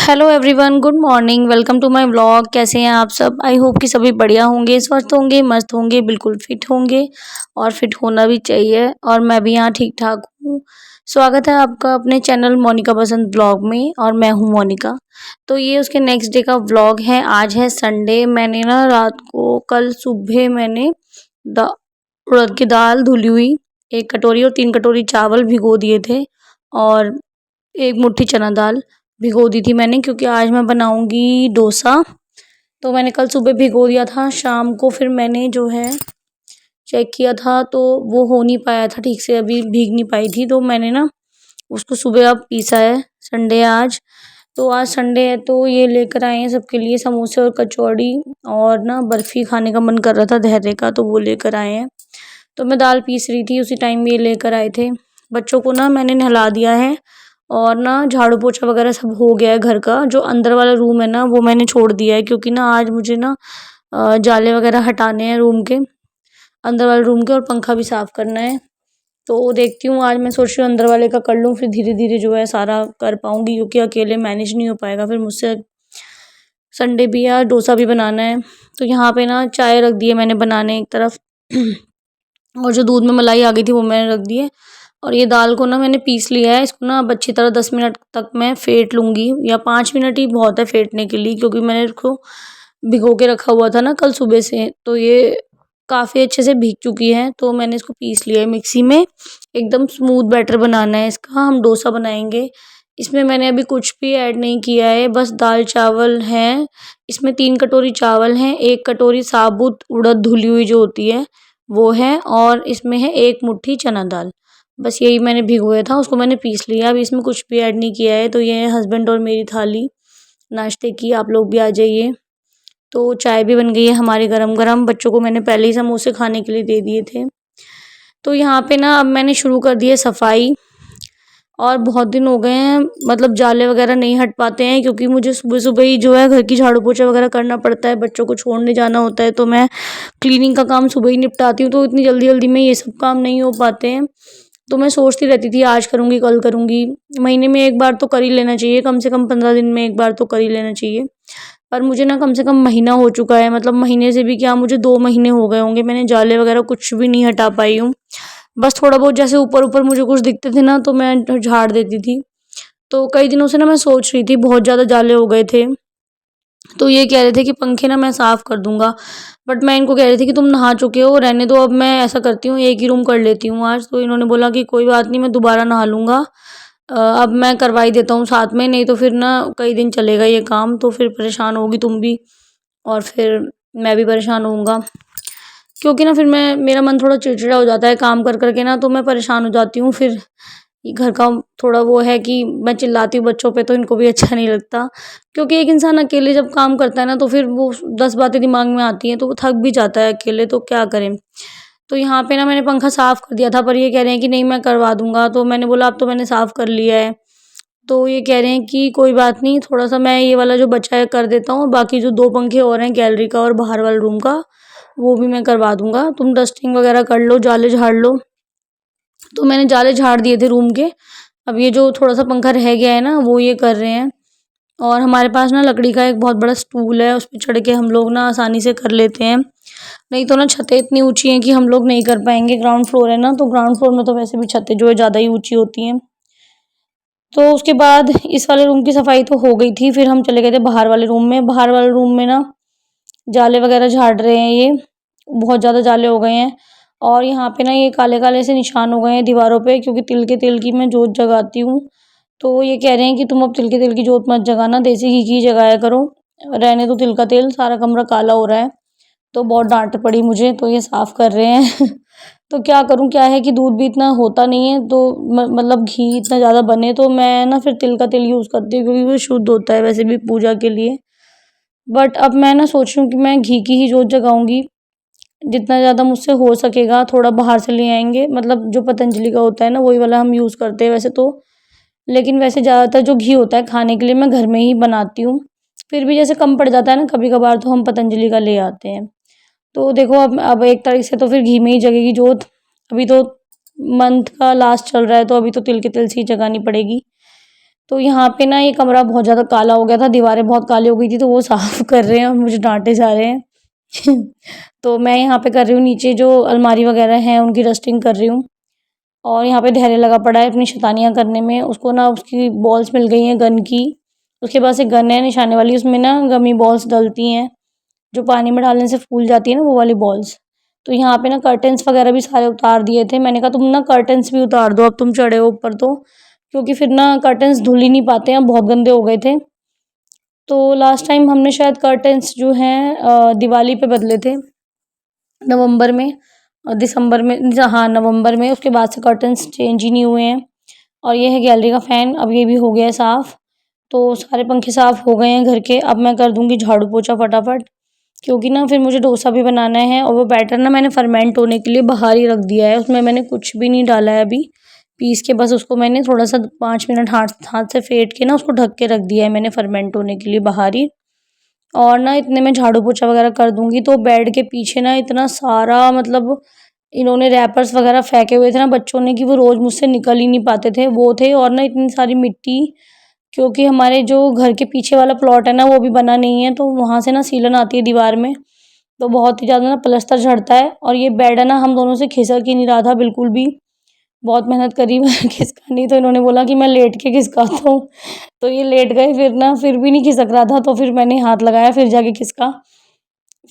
Hello everyone, good morning. Welcome to my vlog. कैसे हैं आप सब? आई होप कि सभी बढ़िया होंगे, स्वस्थ होंगे, मस्त होंगे, बिल्कुल फिट होंगे और फिट होना भी चाहिए। और मैं भी यहाँ ठीक ठाक हूँ। स्वागत है आपका अपने चैनल मोनिका बसंत ब्लॉग में, और मैं हूँ मोनिका। तो ये उसके नेक्स्ट डे का व्लॉग है। आज है संडे। मैंने ना रात को, कल सुबह मैंने उड़द की दाल धुली हुई 1 कटोरी और 3 कटोरी चावल भिगो दिए थे, और 1 मुट्ठी चना दाल भिगो दी थी मैंने, क्योंकि आज मैं बनाऊंगी डोसा। तो मैंने कल सुबह भिगो दिया था। शाम को फिर मैंने जो है चेक किया था, तो वो हो नहीं पाया था ठीक से, अभी भीग नहीं पाई थी। तो मैंने ना उसको सुबह अब पीसा है। संडे है आज। तो आज संडे है तो ये लेकर आए हैं सबके लिए समोसे और कचौड़ी, और ना बर्फी खाने का मन कर रहा था धैर्य का, तो वो लेकर आए हैं। तो मैं दाल पीस रही थी, उसी टाइम ये लेकर आए थे। बच्चों को ना मैंने नहला दिया है, और ना झाड़ू पोछा वगैरह सब हो गया है घर का। जो अंदर वाला रूम है ना, वो मैंने छोड़ दिया है, क्योंकि ना आज मुझे ना जाले वगैरह हटाने हैं रूम के, अंदर वाले रूम के, और पंखा भी साफ करना है। तो देखती हूँ, आज मैं सोच रही हूँ अंदर वाले का कर लूँ, फिर धीरे धीरे जो है सारा कर पाऊंगी, क्योंकि अकेले मैनेज नहीं हो पाएगा फिर मुझसे। संडे भी है, डोसा भी बनाना है। तो यहाँ पे ना चाय रख दी है मैंने बनाने एक तरफ और जो दूध में मलाई आ गई थी वो मैंने रख दी है। और ये दाल को ना मैंने पीस लिया है। इसको ना अब अच्छी तरह 10 मिनट तक मैं फेंट लूँगी, या 5 मिनट ही बहुत है फेंटने के लिए, क्योंकि मैंने इसको भिगो के रखा हुआ था ना कल सुबह से। तो ये काफ़ी अच्छे से भीग चुकी है। तो मैंने इसको पीस लिया है मिक्सी में। एकदम स्मूथ बैटर बनाना है इसका, हम डोसा बनाएंगे। इसमें मैंने अभी कुछ भी ऐड नहीं किया है, बस दाल चावल हैं। इसमें 3 कटोरी चावल हैं, 1 कटोरी साबुत उड़द धुली हुई जो होती है वो है, और इसमें है 1 मुट्ठी चना दाल। बस यही मैंने भिगोया था, उसको मैंने पीस लिया। अब इसमें कुछ भी ऐड नहीं किया है। तो ये है हस्बैंड और मेरी थाली नाश्ते की। आप लोग भी आ जाइए। तो चाय भी बन गई है हमारी गरम गरम। बच्चों को मैंने पहले ही समोसे खाने के लिए दे दिए थे। तो यहाँ पे ना अब मैंने शुरू कर दी है सफाई। और बहुत दिन हो गए हैं, मतलब जाले वगैरह नहीं हट पाते हैं, क्योंकि मुझे सुबह सुबह ही जो है घर की झाड़ू पोछा वगैरह करना पड़ता है, बच्चों को छोड़ने जाना होता है। तो मैं क्लीनिंग का काम सुबह ही निपटाती हूँ, तो इतनी जल्दी जल्दी में ये सब काम नहीं हो पाते हैं। तो मैं सोचती रहती थी आज करूँगी कल करूँगी। महीने में एक बार तो कर ही लेना चाहिए, कम से कम 15 दिन में एक बार तो कर ही लेना चाहिए। पर मुझे ना कम से कम महीना हो चुका है, मतलब महीने से भी क्या, मुझे 2 महीने हो गए होंगे, मैंने जाले वगैरह कुछ भी नहीं हटा पाई हूँ। बस थोड़ा बहुत जैसे ऊपर ऊपर मुझे कुछ दिखते थे ना, तो मैं झाड़ देती थी। तो कई दिनों से ना मैं सोच रही थी, बहुत ज़्यादा जाले हो गए थे। तो ये कह रहे थे कि पंखे ना मैं साफ़ कर दूंगा, बट मैं इनको कह रही थी कि तुम नहा चुके हो, रहने दो। अब मैं ऐसा करती हूँ, एक ही रूम कर लेती हूँ आज। तो इन्होंने बोला कि कोई बात नहीं, मैं दोबारा नहा लूँगा। अब मैं करवाई देता हूँ साथ में, नहीं तो फिर ना कई दिन चलेगा ये काम, तो फिर परेशान होगी तुम भी, और फिर मैं भी परेशान होऊंगा। क्योंकि ना फिर मैं, मेरा मन थोड़ा चिड़चिड़ा हो जाता है काम कर कर के ना, तो मैं परेशान हो जाती हूँ फिर। ये घर का थोड़ा वो है कि मैं चिल्लाती हूँ बच्चों पे, तो इनको भी अच्छा नहीं लगता। क्योंकि एक इंसान अकेले जब काम करता है ना, तो फिर वो 10 बातें दिमाग में आती हैं, तो वो थक भी जाता है अकेले, तो क्या करें। तो यहाँ पे ना मैंने पंखा साफ़ कर दिया था, पर ये कह रहे हैं कि नहीं मैं करवा दूंगा। तो मैंने बोला अब तो मैंने साफ़ कर लिया है। तो ये कह रहे हैं कि कोई बात नहीं, थोड़ा सा मैं ये वाला जो बचा है कर देता हूँ, बाकी जो 2 पंखे और हैं गैलरी का और बाहर वाले रूम का, वो भी मैं करवा दूंगा। तुम डस्टिंग वगैरह कर लो, जाले झाड़ लो। तो मैंने जाले झाड़ दिए थे रूम के। अब ये जो थोड़ा सा पंखा रह गया है ना, वो ये कर रहे हैं। और हमारे पास ना लकड़ी का एक बहुत बड़ा स्टूल है, उस पे चढ़ के हम लोग ना आसानी से कर लेते हैं। नहीं तो ना छतें इतनी ऊंची हैं कि हम लोग नहीं कर पाएंगे। ग्राउंड फ्लोर है ना, तो ग्राउंड फ्लोर में तो वैसे भी छतें जो है ज़्यादा ही ऊंची होती हैं। तो उसके बाद इस वाले रूम की सफाई तो हो गई थी, फिर हम चले गए थे बाहर वाले रूम में। बाहर वाले रूम में ना जाले वगैरह झाड़ रहे हैं ये, बहुत ज़्यादा जाले हो गए हैं। और यहाँ पे ना ये काले काले से निशान हो गए हैं दीवारों पे, क्योंकि तिल के तेल की मैं जोत जगाती हूँ। तो ये कह रहे हैं कि तुम अब तिल के तेल की जोत मत जगाना, देसी घी की जगाया करो। रहने दो तिल का तेल, सारा कमरा काला हो रहा है। तो बहुत डांट पड़ी मुझे, तो ये साफ कर रहे हैं तो क्या करूँ, क्या है कि दूध भी इतना होता नहीं है, तो मतलब घी इतना ज़्यादा बने तो मैं ना फिर तिल का तेल यूज़ करती हूँ, क्योंकि वो शुद्ध होता है वैसे भी पूजा के लिए। बट अब मैं ना सोच रही हूँ कि मैं घी की ही जोत जगाऊंगी। जितना ज़्यादा मुझसे हो सकेगा, थोड़ा बाहर से ले आएंगे, मतलब जो पतंजलि का होता है ना वही वाला हम यूज़ करते हैं वैसे तो। लेकिन वैसे ज़्यादातर जो घी होता है खाने के लिए मैं घर में ही बनाती हूँ। फिर भी जैसे कम पड़ जाता है ना कभी कभार, तो हम पतंजलि का ले आते हैं। तो देखो अब एक तारीख से तो फिर घी में ही जगेगी जोत। अभी तो मंथ का लास्ट चल रहा है, तो अभी तो तिल के तिल से ही जगानी पड़ेगी। तो यहाँ पे ना ये कमरा बहुत ज़्यादा काला हो गया था, दीवारें बहुत काली हो गई थी, तो वो साफ कर रहे हैं और मुझे डांटे जा रहे हैं। तो मैं यहाँ पे कर रही हूँ, नीचे जो अलमारी वगैरह हैं उनकी डस्टिंग कर रही हूँ। और यहाँ पे धैर्य लगा पड़ा है अपनी शैतानियाँ करने में। उसको ना उसकी बॉल्स मिल गई हैं गन की। उसके पास एक गन है निशाने वाली, उसमें ना गमी बॉल्स डलती हैं, जो पानी में डालने से फूल जाती है ना, वो वाली बॉल्स। तो यहाँ पे ना कर्टेन्स वगैरह भी सारे उतार दिए थे। मैंने कहा तुम ना कर्टेन्स भी उतार दो, अब तुम चढ़े हो ऊपर तो, क्योंकि फिर ना कर्टेन्स धुल ही नहीं पाते हैं, बहुत गंदे हो गए थे। तो लास्ट टाइम हमने शायद कर्टेन्स जो हैं दिवाली पे बदले थे, नवंबर में, दिसंबर में, हाँ नवंबर में। उसके बाद से कर्टन्स चेंज ही नहीं हुए हैं। और ये है गैलरी का फ़ैन, अब ये भी हो गया है साफ़। तो सारे पंखे साफ़ हो गए हैं घर के। अब मैं कर दूँगी झाड़ू पोछा फटाफट, क्योंकि ना फिर मुझे डोसा भी बनाना है। और वो बैटर ना मैंने फर्मेंट होने के लिए बाहर ही रख दिया है, उसमें मैंने कुछ भी नहीं डाला है अभी। पीस के बस उसको मैंने थोड़ा सा 5 मिनट हाथ हाथ से फेंट के ना उसको ढक के रख दिया है मैंने फर्मेंट होने के लिए बाहर ही। और ना इतने में झाड़ू पोछा वगैरह कर दूंगी। तो बेड के पीछे ना इतना सारा, मतलब इन्होंने रैपर्स वगैरह फेंके हुए थे ना बच्चों ने, कि वो रोज मुझसे निकल ही नहीं पाते थे, वो थे। और ना इतनी सारी मिट्टी, क्योंकि हमारे जो घर के पीछे वाला प्लॉट है ना वो भी बना नहीं है, तो वहाँ से ना सीलन आती है दीवार में, तो बहुत ही ज़्यादा ना प्लस्तर झड़ता है। और ये बेड है ना हम दोनों से खिसक ही नहीं रहा था बिल्कुल भी। बहुत मेहनत करी मैं खिसका नहीं, तो इन्होंने बोला कि मैं लेट के खिसकाता हूँ। तो ये लेट गए, फिर ना फिर भी नहीं खिसक रहा था, तो फिर मैंने हाथ लगाया, फिर जाके खिसका।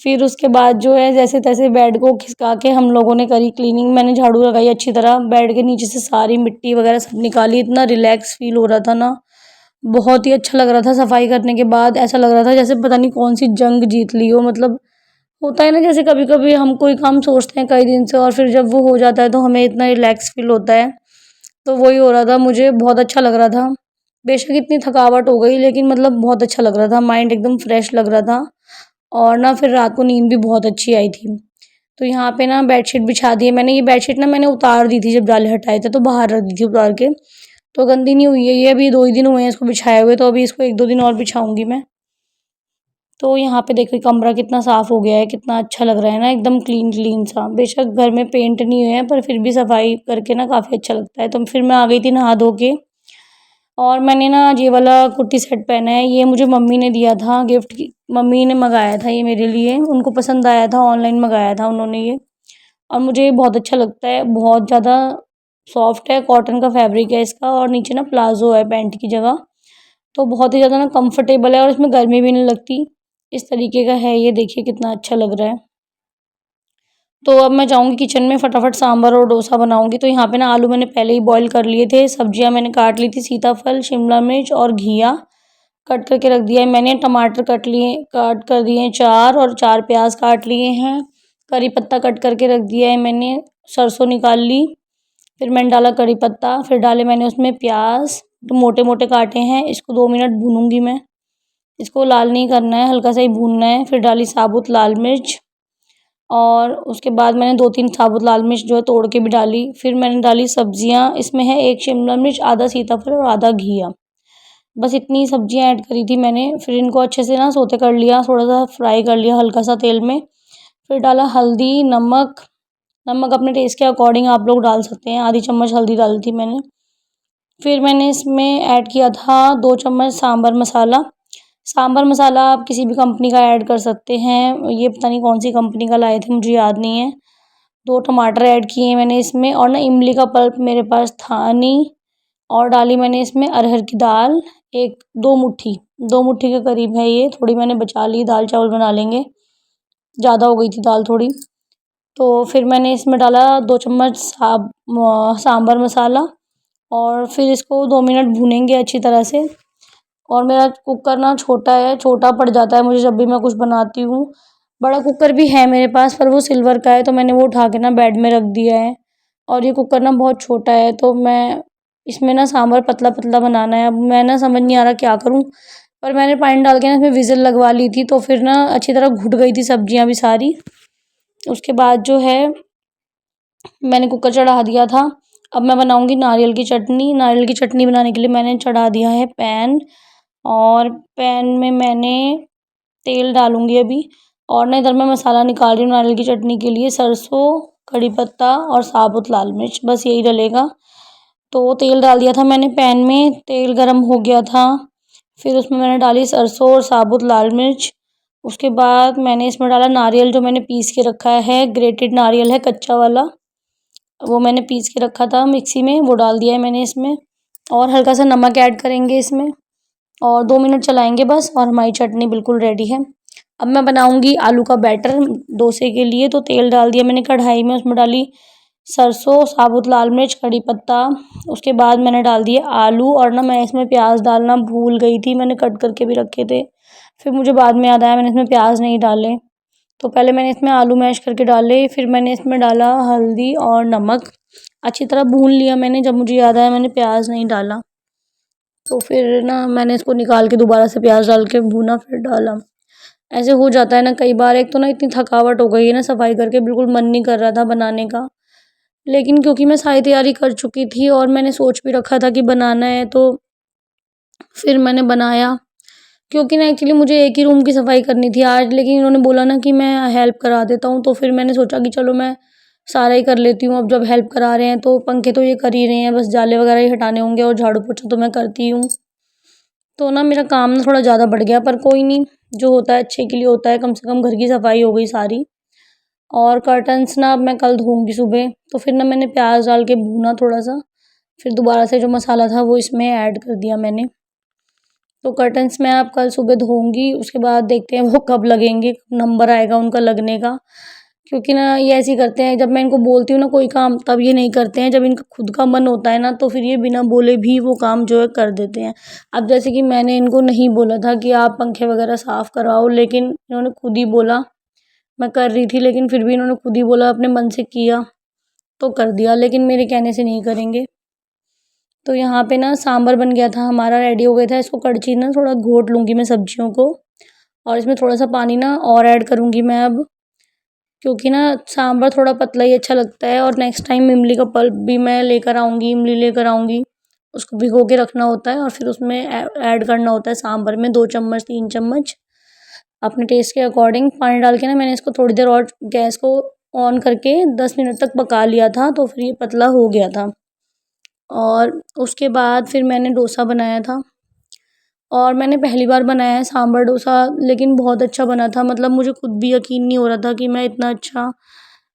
फिर उसके बाद जो है जैसे तैसे बेड को खिसका के हम लोगों ने करी क्लीनिंग। मैंने झाड़ू लगाई अच्छी तरह, बेड के नीचे से सारी मिट्टी वगैरह सब निकाली। इतना रिलैक्स फील हो रहा था ना, बहुत ही अच्छा लग रहा था। सफाई करने के बाद ऐसा लग रहा था जैसे पता नहीं कौन सी जंग जीत ली हो। मतलब होता है ना, जैसे कभी कभी हम कोई काम सोचते हैं कई दिन से, और फिर जब वो हो जाता है तो हमें इतना रिलैक्स फील होता है। तो वही हो रहा था, मुझे बहुत अच्छा लग रहा था। बेशक इतनी थकावट हो गई, लेकिन मतलब बहुत अच्छा लग रहा था, माइंड एकदम फ्रेश लग रहा था। और ना फिर रात को नींद भी बहुत अच्छी आई थी। तो यहाँ पे ना बेडशीट बिछा दी है मैंने। ये बेडशीट ना मैंने उतार दी थी, जब जाले हटाए थे तो बाहर रख दी थी उतार के, तो गंदी नहीं हुई है ये। अभी 2 ही दिन हुए हैं इसको बिछाए हुए, तो अभी इसको 1-2 दिन और बिछाऊंगी मैं। तो यहाँ पे देखो कमरा कितना साफ़ हो गया है, कितना अच्छा लग रहा है ना, एकदम क्लीन क्लीन सा। बेशक घर में पेंट नहीं हुए हैं, पर फिर भी सफाई करके ना काफ़ी अच्छा लगता है। तो फिर मैं आ गई थी नहा धो के। और मैंने ना ये वाला कुर्ती सेट पहना है, ये मुझे मम्मी ने दिया था गिफ्ट की। मम्मी ने मंगाया था ये मेरे लिए, उनको पसंद आया था, ऑनलाइन मंगाया था उन्होंने ये। और मुझे ये बहुत अच्छा लगता है, बहुत ज़्यादा सॉफ्ट है, कॉटन का फैब्रिक है इसका, और नीचे ना प्लाजो है पैंट की जगह। तो बहुत ही ज़्यादा ना कंफर्टेबल है, और इसमें गर्मी भी नहीं लगती। इस तरीके का है ये, देखिए कितना अच्छा लग रहा है। तो अब मैं जाऊँगी किचन में, फटाफट सांभर और डोसा बनाऊँगी। तो यहाँ पे ना आलू मैंने पहले ही बॉईल कर लिए थे, सब्जियाँ मैंने काट ली थी, सीताफल, शिमला मिर्च और घिया कट करके रख दिया है मैंने। टमाटर काट कर दिए हैं 4, और 4 प्याज काट लिए हैं। करी पत्ता कट करके रख दिया है मैंने। सरसों निकाल ली, फिर मैंने डाला करी पत्ता, फिर डाले मैंने उसमें प्याज, तो मोटे मोटे काटे हैं। इसको 2 मिनट भूनूंगी मैं, इसको लाल नहीं करना है, हल्का सा ही भूनना है। फिर डाली साबुत लाल मिर्च, और उसके बाद मैंने 2-3 साबुत लाल मिर्च जो है तोड़ के भी डाली। फिर मैंने डाली सब्जियां, इसमें है 1 शिमला मिर्च, आधा सीताफल और आधा घिया। बस इतनी सब्जियां ऐड करी थी मैंने। फिर इनको अच्छे से ना सोते कर लिया, थोड़ा सा फ्राई कर लिया हल्का सा तेल में। फिर डाला हल्दी, नमक। नमक अपने टेस्ट के अकॉर्डिंग आप लोग डाल सकते हैं, आधी चम्मच हल्दी डाली थी मैंने। फिर मैंने इसमें ऐड किया था 2 चम्मच सांभर मसाला। सांभर मसाला आप किसी भी कंपनी का ऐड कर सकते हैं, ये पता नहीं कौन सी कंपनी का लाए थे, मुझे याद नहीं है। 2 टमाटर ऐड किए मैंने इसमें, और ना इमली का पल्प मेरे पास था नहीं। और डाली मैंने इसमें अरहर की दाल, 2 मुट्ठी के करीब है ये, थोड़ी मैंने बचा ली, दाल चावल बना लेंगे। ज़्यादा हो गई थी दाल थोड़ी। तो फिर मैंने इसमें डाला 2 चम्मच सांभर मसाला, और फिर इसको 2 मिनट भूनेंगे अच्छी तरह से। और मेरा कुकर ना छोटा है, छोटा पड़ जाता है मुझे जब भी मैं कुछ बनाती हूँ। बड़ा कुकर भी है मेरे पास, पर वो सिल्वर का है, तो मैंने वो उठा के ना बेड में रख दिया है। और ये कुकर ना बहुत छोटा है, तो मैं इसमें ना सांभर पतला-पतला बनाना है। अब मैं ना समझ नहीं आ रहा क्या करूँ? पर मैंने पानी डाल के ना इसमें विज़िल लगवा ली थी, तो फिर ना अच्छी तरह घुट गई थी सब्जियाँ भी सारी। उसके बाद जो है मैंने कुकर चढ़ा दिया था। अब मैं बनाऊँगी नारियल की चटनी। नारियल की चटनी बनाने के लिए मैंने चढ़ा दिया है पैन, और पैन में मैंने तेल डालूँगी अभी। और ना इधर मैं मसाला निकाल रही हूँ नारियल की चटनी के लिए, सरसों, कड़ी पत्ता और साबुत लाल मिर्च, बस यही डलेगा। तो तेल डाल दिया था मैंने पैन में, तेल गरम हो गया था। फिर उसमें मैंने डाली सरसों और साबुत लाल मिर्च। उसके बाद मैंने इसमें डाला नारियल, जो मैंने पीस के रखा है, ग्रेटेड नारियल है कच्चा वाला, वो मैंने पीस के रखा था मिक्सी में, वो डाल दिया है मैंने इसमें। और हल्का सा नमक ऐड करेंगे इसमें, और 2 मिनट चलाएंगे बस, और हमारी चटनी बिल्कुल रेडी है। अब मैं बनाऊंगी आलू का बैटर डोसे के लिए। तो तेल डाल दिया मैंने कढ़ाई में, उसमें डाली सरसों, साबुत लाल मिर्च, कड़ी पत्ता। उसके बाद मैंने डाल दिए आलू, और ना मैं इसमें प्याज डालना भूल गई थी, मैंने कट करके भी रखे थे। फिर मुझे बाद में याद आया मैंने इसमें प्याज नहीं डाले। तो पहले मैंने इसमें आलू मैश करके डाले, फिर मैंने इसमें डाला हल्दी और नमक। अच्छी तरह भून लिया मैंने, जब मुझे याद आया मैंने प्याज नहीं डाला, तो फिर ना मैंने इसको निकाल के दोबारा से प्याज डाल के भूना, फिर डाला। ऐसे हो जाता है ना कई बार। एक तो ना इतनी थकावट हो गई है ना सफाई करके, बिल्कुल मन नहीं कर रहा था बनाने का। लेकिन क्योंकि मैं सारी तैयारी कर चुकी थी और मैंने सोच भी रखा था कि बनाना है, तो फिर मैंने बनाया। क्योंकि ना एक्चुअली मुझे एक ही रूम की सफाई करनी थी आज, लेकिन इन्होंने बोला ना कि मैं हेल्प करा देता हूँ, तो फिर मैंने सोचा कि चलो मैं सारा ही कर लेती हूँ। अब जब हेल्प करा रहे हैं तो पंखे तो ये कर ही रहे हैं, बस जाले वगैरह ही हटाने होंगे, और झाड़ू पोछा तो मैं करती हूँ। तो ना मेरा काम ना थोड़ा ज़्यादा बढ़ गया, पर कोई नहीं, जो होता है अच्छे के लिए होता है। कम से कम घर की सफाई हो गई सारी। और कर्टन्स ना अब मैं कल धोऊँगी सुबह। तो फिर ना मैंने प्याज डाल के भूना थोड़ा-सा, फिर दोबारा से जो मसाला था वो इसमें ऐड कर दिया मैंने। तो कर्टन्स मैं अब कल सुबह धोऊँगी, उसके बाद देखते हैं वो कब लगेंगे, कब नंबर आएगा उनका लगने का। क्योंकि ना ये ऐसे ही करते हैं, जब मैं इनको बोलती हूँ ना कोई काम, तब ये नहीं करते हैं। जब इनका खुद का मन होता है ना, तो फिर ये बिना बोले भी वो काम जो है कर देते हैं। अब जैसे कि मैंने इनको नहीं बोला था कि आप पंखे वगैरह साफ़ करवाओ, लेकिन इन्होंने खुद ही बोला। मैं कर रही थी, लेकिन फिर भी इन्होंने खुद ही बोला, अपने मन से किया, तो कर दिया, लेकिन मेरे कहने से नहीं करेंगे। तो यहाँ पे ना सांभर बन गया था हमारा, रेडी हो गया था। इसको कड़छी ना थोड़ा घोट लूँगी मैं सब्जियों को, और इसमें थोड़ा-सा पानी ना और ऐड करूँगी मैं अब, क्योंकि ना सांभर थोड़ा पतला ही अच्छा लगता है। और नेक्स्ट टाइम इमली का पल्प भी मैं लेकर आऊँगी, इमली लेकर आऊँगी। उसको भिगो के रखना होता है, और फिर उसमें ऐड करना होता है सांभर में 2 चम्मच, 3 चम्मच, अपने टेस्ट के अकॉर्डिंग पानी डाल के ना मैंने इसको थोड़ी देर और गैस को ऑन करके 10 मिनट तक पका लिया था, तो फिर ये पतला हो गया था। और उसके बाद फिर मैंने डोसा बनाया था, और मैंने पहली बार बनाया है सांभर डोसा, लेकिन बहुत अच्छा बना था। मतलब मुझे खुद भी यकीन नहीं हो रहा था कि मैं इतना अच्छा,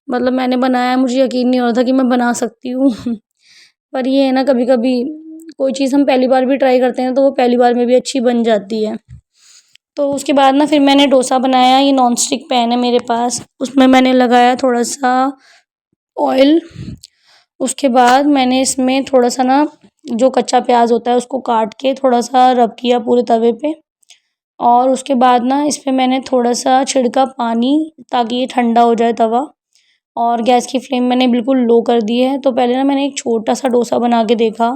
मतलब मैंने बनाया है, मुझे यकीन नहीं हो रहा था कि मैं बना सकती हूँ। पर ये है ना, कभी-कभी कोई चीज़ हम पहली बार भी ट्राई करते हैं, तो वो पहली बार में भी अच्छी बन जाती है। तो उसके बाद ना फिर मैंने डोसा बनाया। ये नॉन स्टिक पैन है मेरे पास, उसमें मैंने लगाया थोड़ा-सा ऑयल। उसके बाद मैंने इसमें थोड़ा-सा ना जो कच्चा प्याज़ होता है उसको काट के थोड़ा-सा रब किया पूरे तवे पे, और उसके बाद ना इस पे मैंने थोड़ा-सा छिड़का पानी, ताकि ये ठंडा हो जाए तवा। और गैस की फ्लेम मैंने बिल्कुल लो कर दी है। तो पहले ना मैंने एक छोटा-सा डोसा बना के देखा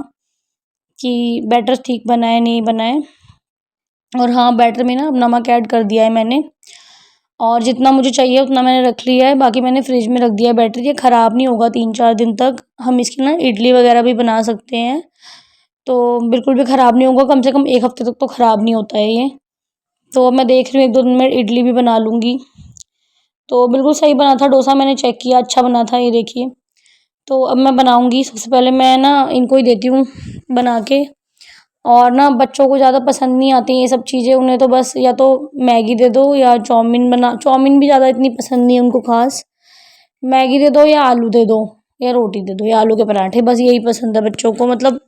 कि बैटर ठीक बना है, नहीं बना है। और हाँ, बैटर में ना अब नमक ऐड कर दिया है मैंने, और जितना मुझे चाहिए उतना मैंने रख लिया है, बाकी मैंने फ्रिज में रख दिया है बैटर। ये ख़राब नहीं होगा 3-4 दिन तक। हम इसकी ना इडली वगैरह भी बना सकते हैं, तो बिल्कुल भी ख़राब नहीं होगा, कम से कम 1 हफ़्ते तक तो ख़राब नहीं होता है ये। तो अब मैं देख रही हूँ 1-2 दिन में इडली भी बना लूँगी। तो बिल्कुल सही बना था डोसा, मैंने चेक किया, अच्छा बना था, ये देखिए। तो अब मैं बनाऊँगी। सबसे पहले मैं ना इनको ही देती हूँ बना के। और ना बच्चों को ज़्यादा पसंद नहीं आती ये सब चीज़ें, उन्हें तो बस या तो मैगी दे दो, या चाउमीन भी ज़्यादा इतनी पसंद नहीं है उनको ख़ास। मैगी दे दो, या आलू दे दो, या रोटी दे दो, या आलू के पराठे, बस यही पसंद है बच्चों को। मतलब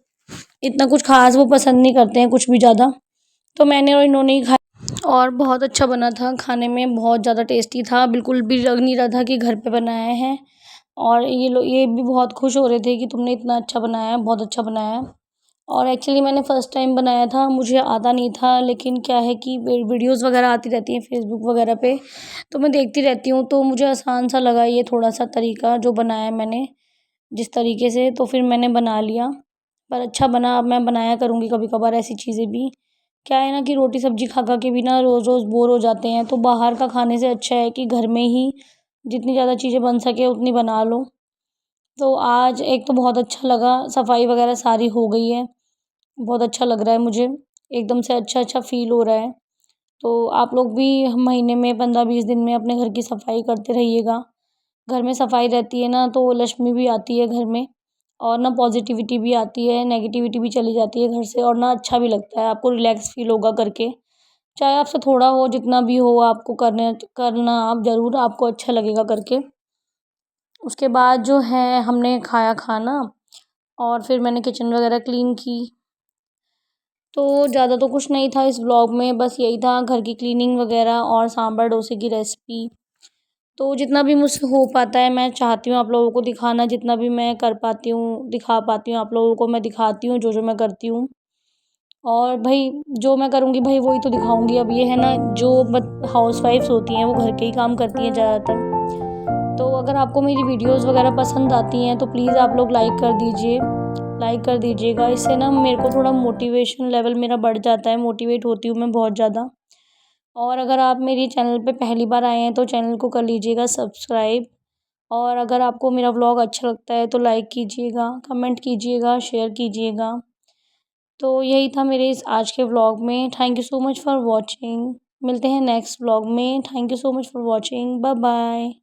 इतना कुछ ख़ास वो पसंद नहीं करते हैं, कुछ भी ज़्यादा। तो मैंने और इन्होंने ही खाया, और बहुत अच्छा बना था, खाने में बहुत ज़्यादा टेस्टी था। बिल्कुल भी लग नहीं रहा था कि घर पे बनाया है। और ये भी बहुत खुश हो रहे थे कि तुमने इतना अच्छा बनाया है, बहुत अच्छा बनाया है। और एक्चुअली मैंने फ़र्स्ट टाइम बनाया था, मुझे आता नहीं था, लेकिन क्या है कि वीडियोज़ वगैरह आती रहती हैं फ़ेसबुक वगैरह पे, तो मैं देखती रहती हूँ, तो मुझे आसान सा लगा ये थोड़ा-सा तरीका जो बनाया मैंने, जिस तरीके से, तो फिर मैंने बना लिया। पर अच्छा बना, अब मैं बनाया करूँगी कभी-कभार ऐसी चीज़ें भी। क्या है ना कि रोटी सब्ज़ी खा-खा के भी ना रोज़-रोज़ बोर हो जाते हैं, तो बाहर का खाने से अच्छा है कि घर में ही जितनी ज़्यादा चीज़ें बन सके उतनी बना लो। तो आज एक तो बहुत अच्छा लगा, सफाई वगैरह सारी हो गई है। बहुत अच्छा लग रहा है मुझे, एकदम से अच्छा-अच्छा फ़ील हो रहा है। तो आप लोग भी महीने में 15-20 दिन में अपने घर की सफाई करते रहिएगा। घर में सफाई रहती है ना तो लक्ष्मी भी आती है घर में, और ना पॉज़िटिविटी भी आती है, नेगेटिविटी भी चली जाती है घर से, और ना अच्छा भी लगता है, आपको रिलैक्स फ़ील होगा करके। चाहे आपसे थोड़ा हो, जितना भी हो, आपको करना आप ज़रूर, आपको अच्छा लगेगा करके। उसके बाद जो है हमने खाया खाना, और फिर मैंने किचन वगैरह क्लीन की। तो ज़्यादा तो कुछ नहीं था इस व्लॉग में, बस यही था, घर की क्लीनिंग वगैरह और सांभर डोसे की रेसिपी। तो जितना भी मुझसे हो पाता है मैं चाहती हूँ आप लोगों को दिखाना, जितना भी मैं कर पाती हूँ, दिखा पाती हूँ आप लोगों को, मैं दिखाती हूँ जो-जो मैं करती हूँ। और भई जो मैं करूँगी भई वही तो दिखाऊँगी। अब ये है ना, जो हाउसवाइफ्स होती हैं वो घर के ही काम करती हैं ज़्यादातर। तो अगर आपको मेरी वीडियोज़ वगैरह पसंद आती हैं तो प्लीज़ आप लोग लाइक कर दीजिए, लाइक कर दीजिएगा। इससे ना मेरे को थोड़ा मोटिवेशन लेवल मेरा बढ़ जाता है, मोटिवेट होती हूँ मैं बहुत ज़्यादा। और अगर आप मेरी चैनल पे पहली बार आए हैं तो चैनल को कर लीजिएगा सब्सक्राइब। और अगर आपको मेरा व्लॉग अच्छा लगता है तो लाइक कीजिएगा, कमेंट कीजिएगा, शेयर कीजिएगा। तो यही था मेरे इस आज के व्लॉग में। Thank you so much for watching. मिलते हैं नेक्स्ट व्लॉग में। Thank you so much for watching. Bye bye.